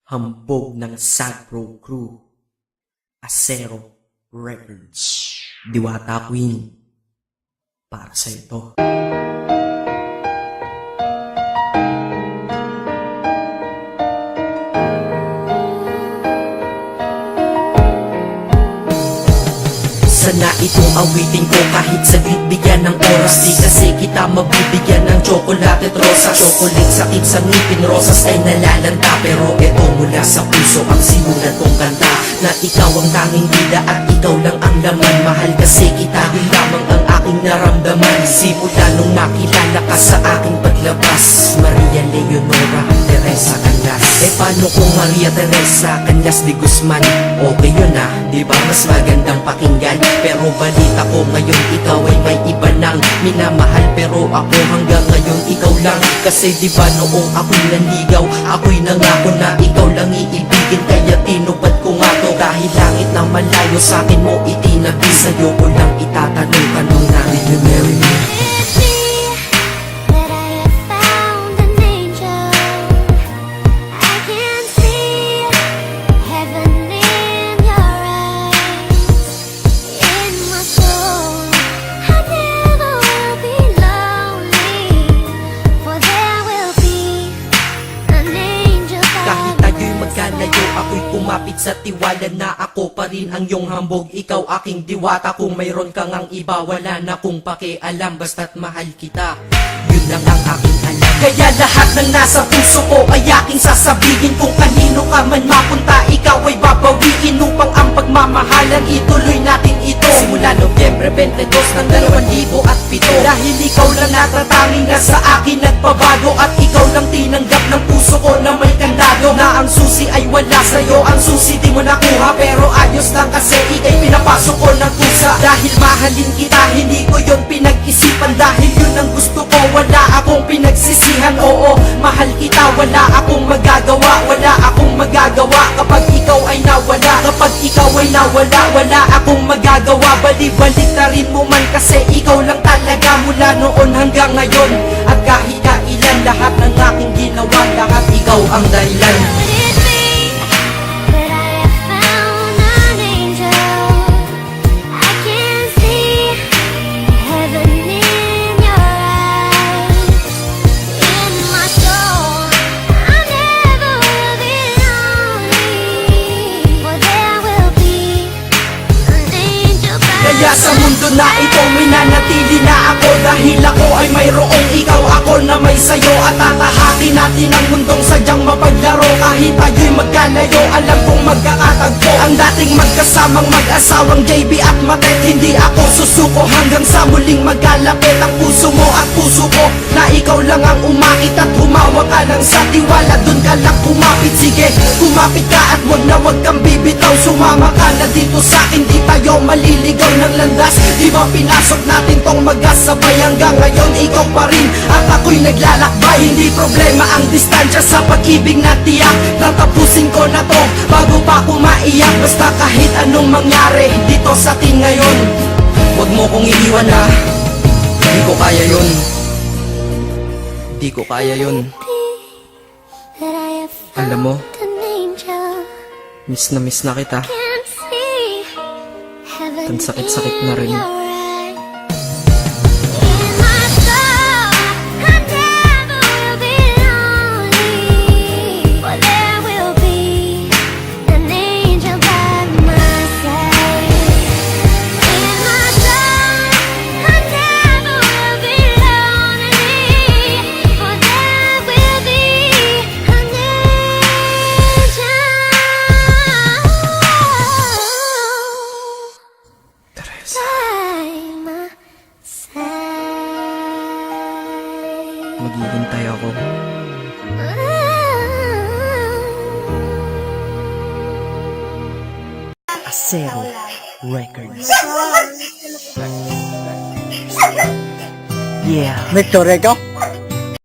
Hambog ng Sagpro Crew, Acero Records, Diwata Queen, para sa ito. Sana itong awitin ko kahit saglit bigyan ng oras. Di kasi kita mabibigyan ng tsokolate at rosas. Chocolate sakit sa ngipin, rosas ay nalalanta. Pero eto mula sa puso ang sinulat kong kanta, na ikaw ang tanging bida at ikaw lang ang laman. Mahal kasi kita, yun lamang ang aking naramdaman. Simula nung nakilala ka sa aking paglabas. Maria Leonora Teresa Canlas. Eh paano kung Maria Teresa Canlas de Guzman? Okay yun ah, di ba mas magandang pakinggan? Pero balita ko ngayon ikaw ay may iba nang minamahal. Pero ako hanggang ngayon ikaw lang. Kasi di ba noong ako'y nanligaw, ako'y nangako na ikaw lang iibigin. Kaya tinupad ko nga to, dahil langit na malayo sa akin mo itinabi. Sa'yo ko lang itatanong na, will you marry me? Ako'y kumapit sa tiwala na ako pa rin ang iyong hambog. Ikaw aking diwata, kung mayroon kang ang iba wala na kung pakialam. Basta't mahal kita, yun lang ang aking alam. Kaya lahat ng nasa puso ko ay aking sasabihin. Kung kanino ka man mapunta, ikaw ay babawiin. Upang ang pagmamahalan ituloy natin ito simula Nobyembre 22 ng 2007. Dahil ikaw lang natatanging na sa akin nagpabago. At ikaw lang tinanggap ng puso ko na may kandado. Na ang susi ay wala sa'yo, ang susi di mo nakuha. Pero ayos lang kasi ika'y pinapasok ko ng kusa. Dahil mahalin kita, hindi ko yun pinag-isipan. Dahil yun ang gusto ko, wala akong pinagsisihan. Oo, mahal kita, wala akong magagawa. Wala akong magagawa kapag ikaw ay nawala. Kapag ikaw ay nawala, wala akong magagawa. Balik na rin mo man kasi ikaw lang talaga mula noon hanggang ngayon. At kahit kailan lahat ng aking ginawa, lahat ikaw ang dahilan. Kaya sa mundo na ito minanatili na ako. Dahil ako ay mayroong ikaw, ako na may sayo. At tatahakin natin ang mundong sadyang mapaglaro. Kahit tayo'y magkalayo, alam kong magkakatagpo. Ang dating magkasamang mag-asawang JB at Matet. Hindi ako susuko hanggang sa muling magkalapit. Ang puso mo at puso ko, na ikaw lang ang umakit. At humawak ka lang sa tiwala, dun ka lang kumapit. Sige, kumapit ka at wag kang bibitaw. Sumama ka na dito sa'kin, di tayo maliligaw ng landas. Di ba pinasok natin tong magkasabay? Hanggang ngayon ikaw pa rin at ako'y naglalakbay. Hindi problema ang distansya sa pag-ibig na tiyak. Tatapusin ko na to bago pa ako maiyak. Basta kahit anong mangyari dito sa atin ngayon, wag mo kong iiwan ha. Di ko kaya yun. Di ko kaya yun. Alam mo, miss na kita. Ang sakit-sakit na rin. Maghihintay ako. Acero Records. Yeah. Victor, ikaw?